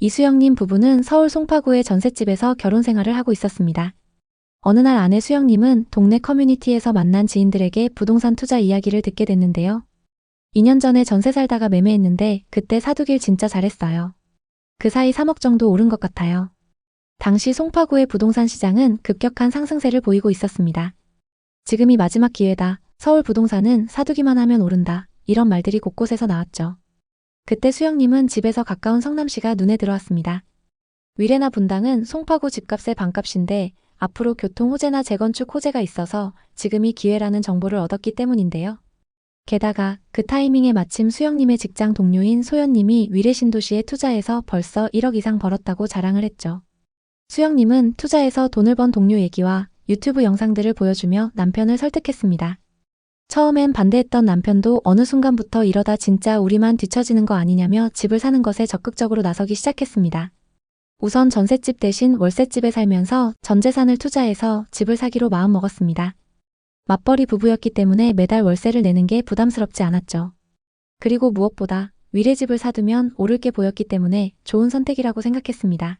이수영님 부부는 서울 송파구의 전셋집에서 결혼 생활을 하고 있었습니다. 어느 날 아내 수영님은 동네 커뮤니티에서 만난 지인들에게 부동산 투자 이야기를 듣게 됐는데요. 2년 전에 전세 살다가 매매했는데 그때 사두길 진짜 잘했어요. 그 사이 3억 정도 오른 것 같아요. 당시 송파구의 부동산 시장은 급격한 상승세를 보이고 있었습니다. 지금이 마지막 기회다. 서울 부동산은 사두기만 하면 오른다. 이런 말들이 곳곳에서 나왔죠. 그때 수영님은 집에서 가까운 성남시가 눈에 들어왔습니다. 위례나 분당은 송파구 집값의 반값인데 앞으로 교통 호재나 재건축 호재가 있어서 지금이 기회라는 정보를 얻었기 때문인데요. 게다가 그 타이밍에 마침 수영님의 직장 동료인 소연님이 위례 신도시에 투자해서 벌써 1억 이상 벌었다고 자랑을 했죠. 수영님은 투자해서 돈을 번 동료 얘기와 유튜브 영상들을 보여주며 남편을 설득했습니다. 처음엔 반대했던 남편도 어느 순간부터 이러다 진짜 우리만 뒤처지는 거 아니냐며 집을 사는 것에 적극적으로 나서기 시작했습니다. 우선 전셋집 대신 월세집에 살면서 전 재산을 투자해서 집을 사기로 마음먹었습니다. 맞벌이 부부였기 때문에 매달 월세를 내는 게 부담스럽지 않았죠. 그리고 무엇보다 위례집을 사두면 오를 게 보였기 때문에 좋은 선택이라고 생각했습니다.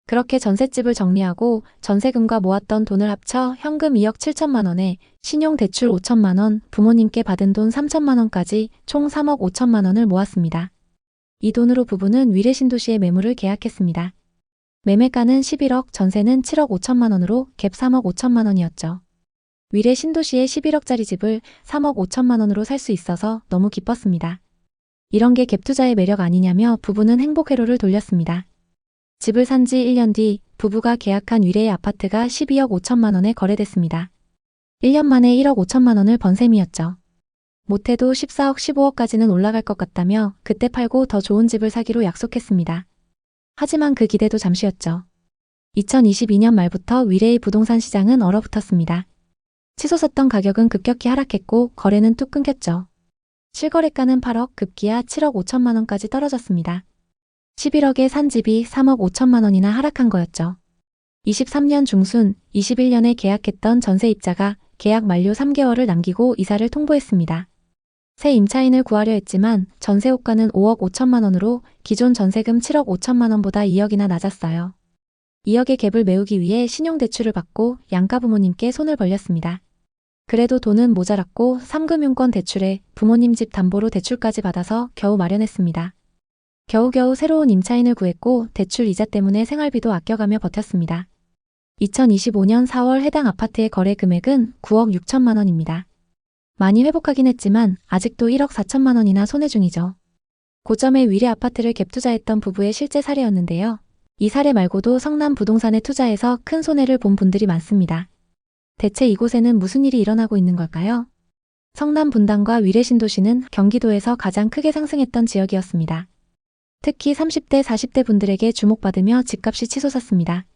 그렇게 전셋집을 정리하고 전세금과 모았던 돈을 합쳐 현금 2억 7천만 원에 신용대출 5천만 원, 부모님께 받은 돈 3천만 원까지 총 3억 5천만 원을 모았습니다. 이 돈으로 부부는 위례 신도시에 매물을 계약했습니다. 매매가는 11억, 전세는 7억 5천만 원으로 갭 3억 5천만 원이었죠. 위례 신도시에 11억짜리 집을 3억 5천만 원으로 살 수 있어서 너무 기뻤습니다. 이런 게 갭 투자의 매력 아니냐며 부부는 행복 회로를 돌렸습니다. 집을 산 지 1년 뒤 부부가 계약한 위례의 아파트가 12억 5천만 원에 거래됐습니다. 1년 만에 1억 5천만 원을 번 셈이었죠. 못해도 14억 15억까지는 올라갈 것 같다며 그때 팔고 더 좋은 집을 사기로 약속했습니다. 하지만 그 기대도 잠시였죠. 2022년 말부터 위례의 부동산 시장은 얼어붙었습니다. 치솟았던 가격은 급격히 하락했고 거래는 뚝 끊겼죠. 실거래가는 8억, 급기야 7억 5천만 원까지 떨어졌습니다. 11억에 산 집이 3억 5천만 원이나 하락한 거였죠. 23년 중순, 21년에 계약했던 전세입자가 계약 만료 3개월을 남기고 이사를 통보했습니다. 새 임차인을 구하려 했지만 전세호가는 5억 5천만 원으로 기존 전세금 7억 5천만 원보다 2억이나 낮았어요. 2억의 갭을 메우기 위해 신용대출을 받고 양가 부모님께 손을 벌렸습니다. 그래도 돈은 모자랐고 3금융권 대출에 부모님 집 담보로 대출까지 받아서 겨우 마련했습니다. 겨우겨우 새로운 임차인을 구했고 대출 이자 때문에 생활비도 아껴가며 버텼습니다. 2025년 4월 해당 아파트의 거래 금액은 9억 6천만 원입니다. 많이 회복하긴 했지만 아직도 1억 4천만 원이나 손해 중이죠. 고점에 위례 아파트를 갭 투자했던 부부의 실제 사례였는데요. 이 사례 말고도 성남 부동산에 투자해서 큰 손해를 본 분들이 많습니다. 대체 이곳에는 무슨 일이 일어나고 있는 걸까요? 성남 분당과 위례 신도시는 경기도에서 가장 크게 상승했던 지역이었습니다. 특히 30대, 40대 분들에게 주목받으며 집값이 치솟았습니다.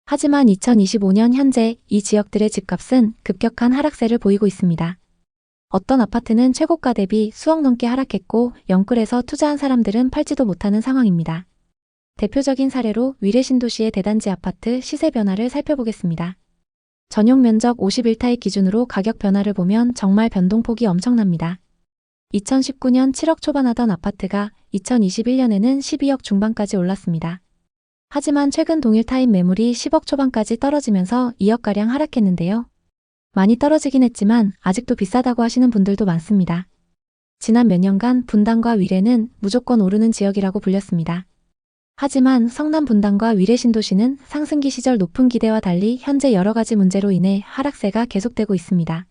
하지만 2025년 현재 이 지역들의 집값은 급격한 하락세를 보이고 있습니다. 어떤 아파트는 최고가 대비 수억 넘게 하락했고 영끌에서 투자한 사람들은 팔지도 못하는 상황입니다. 대표적인 사례로 위례 신도시의 대단지 아파트 시세 변화를 살펴보겠습니다. 전용 면적 51타입 기준으로 가격 변화를 보면 정말 변동폭이 엄청납니다. 2019년 7억 초반 하던 아파트가 2021년에는 12억 중반까지 올랐습니다. 하지만 최근 동일 타입 매물이 10억 초반까지 떨어지면서 2억가량 하락했는데요. 많이 떨어지긴 했지만 아직도 비싸다고 하시는 분들도 많습니다. 지난 몇 년간 분당과 위례는 무조건 오르는 지역이라고 불렸습니다. 하지만 성남 분당과 위례 신도시는 상승기 시절 높은 기대와 달리 현재 여러 가지 문제로 인해 하락세가 계속되고 있습니다.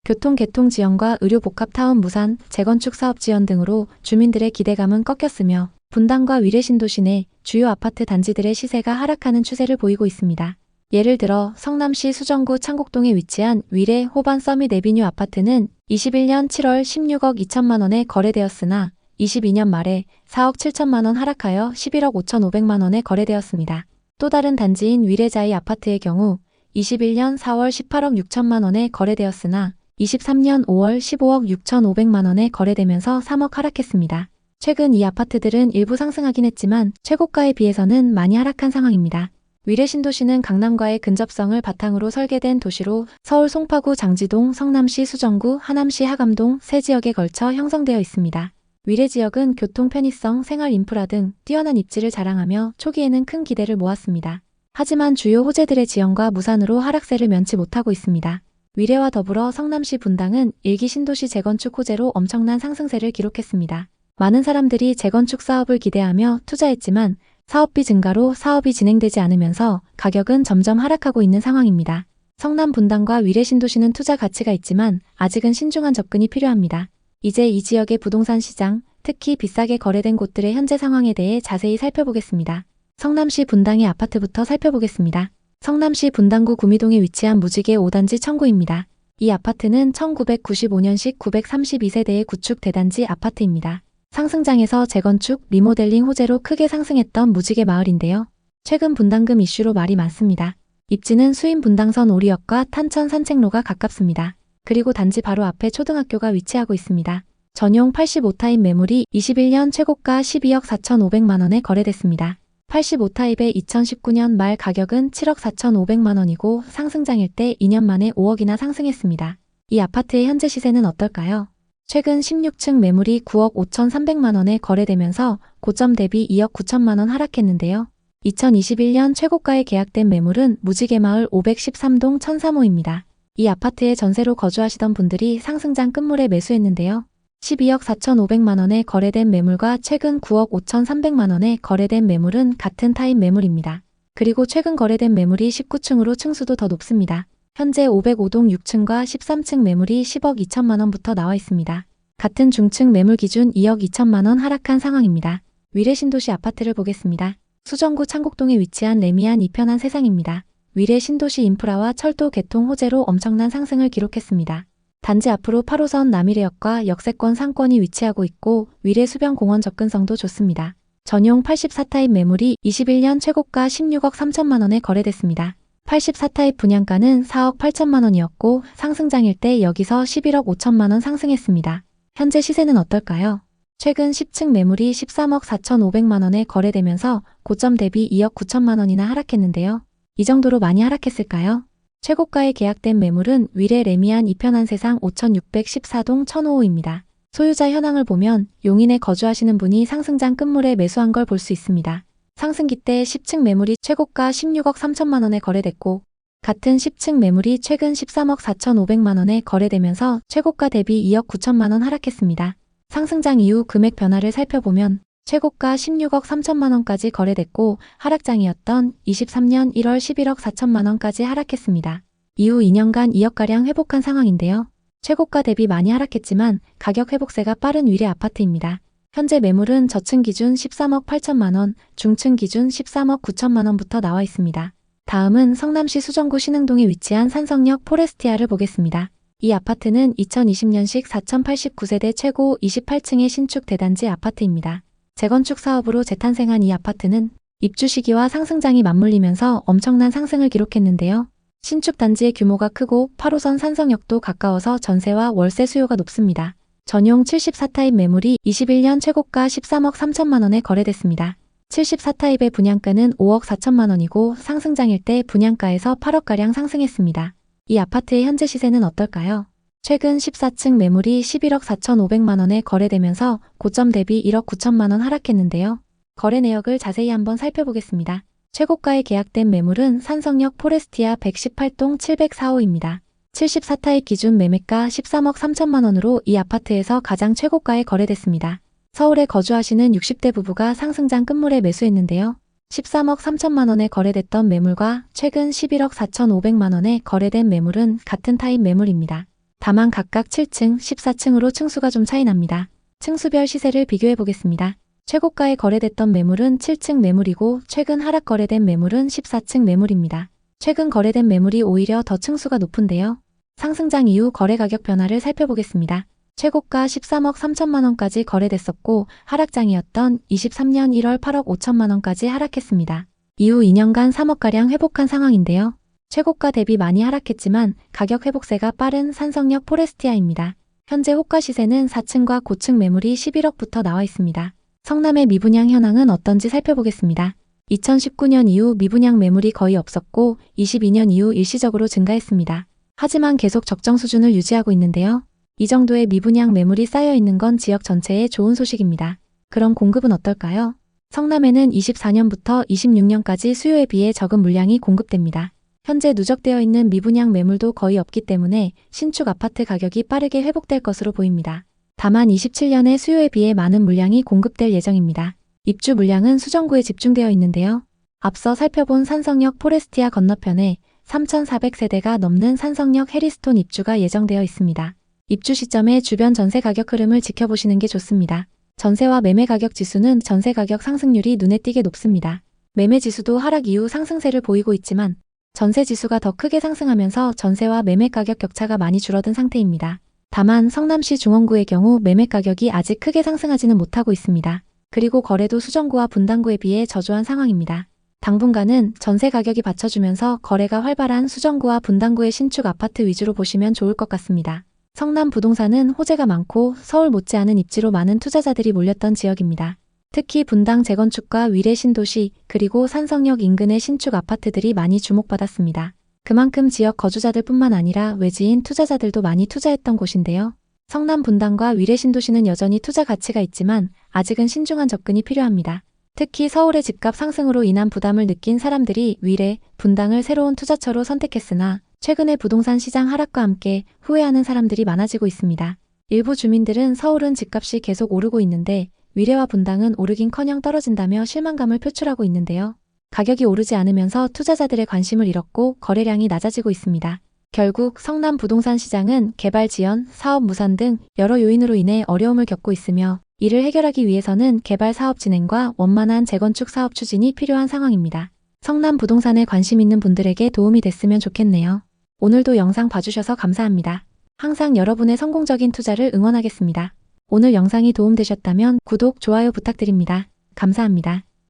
교통 개통 지연과 의료 복합 타운 무산, 재건축 사업 지연 등으로 주민들의 기대감은 꺾였으며 분당과 위례 신도시 내 주요 아파트 단지들의 시세가 하락하는 추세를 보이고 있습니다. 예를 들어 성남시 수정구 창곡동에 위치한 위례 호반 서밋 에비뉴 아파트는 21년 7월 16억 2천만 원에 거래되었으나 22년 말에 4억 7천만 원 하락하여 11억 5,500만 원에 거래되었습니다. 또 다른 단지인 위례자이 아파트의 경우 21년 4월 18억 6천만 원에 거래되었으나 23년 5월 15억 6,500만 원에 거래되면서 3억 하락했습니다. 최근 이 아파트들은 일부 상승하긴 했지만 최고가에 비해서는 많이 하락한 상황입니다. 위례 신도시는 강남과의 근접성을 바탕으로 설계된 도시로 서울 송파구 장지동, 성남시 수정구, 하남시 하감동 세 지역에 걸쳐 형성되어 있습니다. 위례 지역은 교통 편의성, 생활 인프라 등 뛰어난 입지를 자랑하며 초기에는 큰 기대를 모았습니다. 하지만 주요 호재들의 지연과 무산으로 하락세를 면치 못하고 있습니다. 위례와 더불어 성남시 분당은 일기 신도시 재건축 호재로 엄청난 상승세를 기록했습니다. 많은 사람들이 재건축 사업을 기대하며 투자했지만 사업비 증가로 사업이 진행되지 않으면서 가격은 점점 하락하고 있는 상황입니다. 성남 분당과 위례 신도시는 투자 가치가 있지만 아직은 신중한 접근이 필요합니다. 이제 이 지역의 부동산 시장, 특히 비싸게 거래된 곳들의 현재 상황에 대해 자세히 살펴보겠습니다. 성남시 분당의 아파트부터 살펴보겠습니다. 성남시 분당구 구미동에 위치한 무지개 5단지 청구입니다. 이 아파트는 1995년식 932세대의 구축 대단지 아파트입니다. 상승장에서 재건축, 리모델링 호재로 크게 상승했던 무지개 마을인데요. 최근 분당금 이슈로 말이 많습니다. 입지는 수인 분당선 오리역과 탄천 산책로가 가깝습니다. 그리고 단지 바로 앞에 초등학교가 위치하고 있습니다. 전용 85타입 매물이 21년 최고가 12억 4,500만 원에 거래됐습니다. 85타입의 2019년 말 가격은 7억 4,500만 원이고 상승장일 때 2년 만에 5억이나 상승했습니다. 이 아파트의 현재 시세는 어떨까요? 최근 16층 매물이 9억 5,300만 원에 거래되면서 고점 대비 2억 9천만 원 하락했는데요. 2021년 최고가에 계약된 매물은 무지개마을 513동 1003호입니다. 이 아파트에 전세로 거주하시던 분들이 상승장 끝물에 매수했는데요. 12억 4,500만 원에 거래된 매물과 최근 9억 5,300만 원에 거래된 매물은 같은 타입 매물입니다. 그리고 최근 거래된 매물이 19층으로 층수도 더 높습니다. 현재 505동 6층과 13층 매물이 10억 2천만 원부터 나와 있습니다. 같은 중층 매물 기준 2억 2천만 원 하락한 상황입니다. 위례 신도시 아파트를 보겠습니다. 수정구 창곡동에 위치한 레미안 이편한 세상입니다. 위례 신도시 인프라와 철도 개통 호재로 엄청난 상승을 기록했습니다. 단지 앞으로 8호선 남이래역과 역세권 상권이 위치하고 있고 위례 수변공원 접근성도 좋습니다. 전용 84타입 매물이 21년 최고가 16억 3천만 원에 거래됐습니다. 84타입 분양가는 4억 8천만 원이었고 상승장일 때 여기서 11억 5천만 원 상승했습니다. 현재 시세는 어떨까요? 최근 10층 매물이 13억 4,500만 원에 거래되면서 고점 대비 2억 9천만 원이나 하락했는데요. 이 정도로 많이 하락했을까요? 최고가에 계약된 매물은 위례 레미안 이편한 세상 5614동 1005호입니다. 소유자 현황을 보면 용인에 거주하시는 분이 상승장 끝물에 매수한 걸 볼 수 있습니다. 상승기 때 10층 매물이 최고가 16억 3천만 원에 거래됐고 같은 10층 매물이 최근 13억 4,500만 원에 거래되면서 최고가 대비 2억 9천만 원 하락했습니다. 상승장 이후 금액 변화를 살펴보면 최고가 16억 3천만 원까지 거래됐고 하락장이었던 23년 1월 11억 4천만 원까지 하락했습니다. 이후 2년간 2억가량 회복한 상황인데요. 최고가 대비 많이 하락했지만 가격 회복세가 빠른 위례 아파트입니다. 현재 매물은 저층 기준 13억 8천만 원, 중층 기준 13억 9천만 원부터 나와 있습니다. 다음은 성남시 수정구 신흥동에 위치한 산성역 포레스티아를 보겠습니다. 이 아파트는 2020년식 4,089세대 최고 28층의 신축 대단지 아파트입니다. 재건축 사업으로 재탄생한 이 아파트는 입주 시기와 상승장이 맞물리면서 엄청난 상승을 기록했는데요. 신축 단지의 규모가 크고 8호선 산성역도 가까워서 전세와 월세 수요가 높습니다. 전용 74타입 매물이 21년 최고가 13억 3천만 원에 거래됐습니다. 74타입의 분양가는 5억 4천만 원이고 상승장일 때 분양가에서 8억가량 상승했습니다. 이 아파트의 현재 시세는 어떨까요? 최근 14층 매물이 11억 4,500만 원에 거래되면서 고점 대비 1억 9천만 원 하락했는데요. 거래 내역을 자세히 한번 살펴보겠습니다. 최고가에 계약된 매물은 산성역 포레스티아 118동 704호입니다. 74타입 기준 매매가 13억 3천만 원으로 이 아파트에서 가장 최고가에 거래됐습니다. 서울에 거주하시는 60대 부부가 상승장 끝물에 매수했는데요. 13억 3천만 원에 거래됐던 매물과 최근 11억 4,500만 원에 거래된 매물은 같은 타입 매물입니다. 다만 각각 7층, 14층으로 층수가 좀 차이 납니다. 층수별 시세를 비교해 보겠습니다. 최고가에 거래됐던 매물은 7층 매물이고 최근 하락 거래된 매물은 14층 매물입니다. 최근 거래된 매물이 오히려 더 층수가 높은데요. 상승장 이후 거래 가격 변화를 살펴보겠습니다. 최고가 13억 3천만 원까지 거래됐었고 하락장이었던 23년 1월 8억 5천만 원까지 하락했습니다. 이후 2년간 3억가량 회복한 상황인데요. 최고가 대비 많이 하락했지만 가격 회복세가 빠른 산성역 포레스티아입니다. 현재 호가 시세는 4층과 고층 매물이 11억부터 나와 있습니다. 성남의 미분양 현황은 어떤지 살펴보겠습니다. 2019년 이후 미분양 매물이 거의 없었고 22년 이후 일시적으로 증가했습니다. 하지만 계속 적정 수준을 유지하고 있는데요. 이 정도의 미분양 매물이 쌓여 있는 건 지역 전체에 좋은 소식입니다. 그럼 공급은 어떨까요? 성남에는 24년부터 26년까지 수요에 비해 적은 물량이 공급됩니다. 현재 누적되어 있는 미분양 매물도 거의 없기 때문에 신축 아파트 가격이 빠르게 회복될 것으로 보입니다. 다만 27년에 수요에 비해 많은 물량이 공급될 예정입니다. 입주 물량은 수정구에 집중되어 있는데요. 앞서 살펴본 산성역 포레스티아 건너편에 3,400세대가 넘는 산성역 해리스톤 입주가 예정되어 있습니다. 입주 시점에 주변 전세 가격 흐름을 지켜보시는 게 좋습니다. 전세와 매매 가격 지수는 전세 가격 상승률이 눈에 띄게 높습니다. 매매 지수도 하락 이후 상승세를 보이고 있지만 전세 지수가 더 크게 상승하면서 전세와 매매 가격 격차가 많이 줄어든 상태입니다. 다만 성남시 중원구의 경우 매매 가격이 아직 크게 상승하지는 못하고 있습니다. 그리고 거래도 수정구와 분당구에 비해 저조한 상황입니다. 당분간은 전세 가격이 받쳐주면서 거래가 활발한 수정구와 분당구의 신축 아파트 위주로 보시면 좋을 것 같습니다. 성남 부동산은 호재가 많고 서울 못지않은 입지로 많은 투자자들이 몰렸던 지역입니다. 특히 분당 재건축과 위례 신도시 그리고 산성역 인근의 신축 아파트들이 많이 주목받았습니다. 그만큼 지역 거주자들 뿐만 아니라 외지인 투자자들도 많이 투자했던 곳인데요. 성남 분당과 위례 신도시는 여전히 투자 가치가 있지만 아직은 신중한 접근이 필요합니다. 특히 서울의 집값 상승으로 인한 부담을 느낀 사람들이 위례, 분당을 새로운 투자처로 선택했으나 최근에 부동산 시장 하락과 함께 후회하는 사람들이 많아지고 있습니다. 일부 주민들은 서울은 집값이 계속 오르고 있는데 위례와 분당은 오르긴커녕 떨어진다며 실망감을 표출하고 있는데요. 가격이 오르지 않으면서 투자자들의 관심을 잃었고 거래량이 낮아지고 있습니다. 결국 성남 부동산 시장은 개발 지연, 사업 무산 등 여러 요인으로 인해 어려움을 겪고 있으며 이를 해결하기 위해서는 개발 사업 진행과 원만한 재건축 사업 추진이 필요한 상황입니다. 성남 부동산에 관심 있는 분들에게 도움이 됐으면 좋겠네요. 오늘도 영상 봐주셔서 감사합니다. 항상 여러분의 성공적인 투자를 응원하겠습니다. 오늘 영상이 도움되셨다면 구독, 좋아요 부탁드립니다. 감사합니다.